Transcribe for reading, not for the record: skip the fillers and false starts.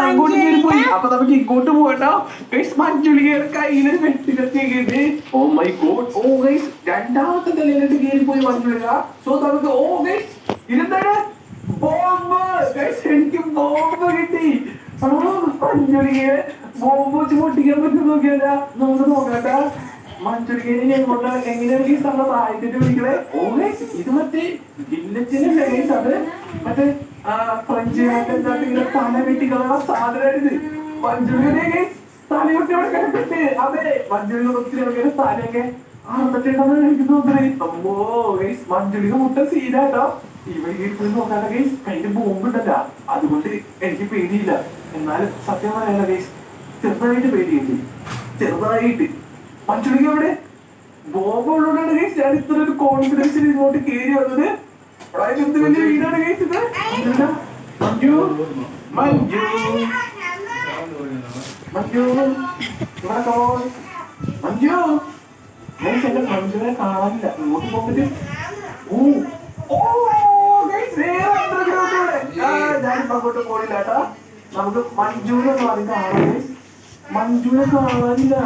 അങ്ങോട്ട് കയറി പോയി. അപ്പൊ നമുക്ക് ഇങ്ങോട്ട് പോകട്ടോ. മഞ്ജുലികയുടെ കയ്യിലൊരു വെട്ടിലെത്തിയിട്ട് oh my God. Oh guys രണ്ടാമത്തെ നിലയിലോട്ട് കയറി പോയി മഞ്ജുലിക. സോ നമുക്ക് ഓ ഗൈസ് ഇതെന്താണ് ബോംബ്. ഗൈസ് എനിക്ക് ബോംബ് കിട്ടി. മഞ്ജുലികയെ ബോംബ് വെച്ച് പൊട്ടിക്കാൻ പറ്റും നോക്കിയാ. നമുക്ക് നോക്കട്ടെ മഞ്ജുലികയെ ഞങ്ങളുടെ എങ്ങനെയാണ് ഈ നമ്മളെ പ്രായത്തിന്റെ വിളിക്കണേ. ഓ ഗൈസ് ഇത് മറ്റേ ഗില്ലറ്റിന്റെ ഗൈസ്. അത് മറ്റേ ഫ്രഞ്ച് ഇങ്ങനെ തല വെട്ടിക്കളയുള്ള സാധനമാണിത്. മഞ്ജുലിയുടെ ഗൈസ് തലയൊക്കെ അവിടെ കിടക്കിട്ട്. അതെ മഞ്ജുലിയുടെ ഒത്തിരി ആൾക്കാരുടെ തലയൊക്കെ അറുപത്തിണ്ടെന്ന് എനിക്ക് തോന്നുന്നത്. അമ്മോ ഗൈസ് മഞ്ജുലിക മുട്ട സീനാട്ടോ. ഇവിടെ നോക്കാത്ത ഗൈസ് കയ്യില് ബോംബുണ്ടല്ല. അതുകൊണ്ട് എനിക്ക് പേടിയില്ല. എന്നാലും സത്യം പറയാനുള്ള ഗൈസ് ചെറുതായിട്ട് പേടിയുണ്ട്. ചെറുതായിട്ട്. മഞ്ജുലിക എവിടെ ബോംബ് ഉള്ളതുകൊണ്ടാണ് ഗൈസ് ഞാൻ ഇത്ര ഒരു കോൺഫിഡൻസിൽ ഇങ്ങോട്ട് കയറി വന്നത്. എന്ത് വലിയ വീടാണ് ഗൈസ് ഇത്. മഞ്ജു മഞ്ജു മഞ്ജു മഞ്ജു ഗൈസ് എന്റെ മഞ്ജുവിനെ കാണാനില്ല. ഇങ്ങോട്ട് പോകട്ട്. ഞാനിപ്പോ അങ്ങോട്ട് പോയില്ല കേട്ടാ. നമുക്ക് മഞ്ജുവിനെ കാണാൻ. മഞ്ജുവിനെ കാണാനില്ല.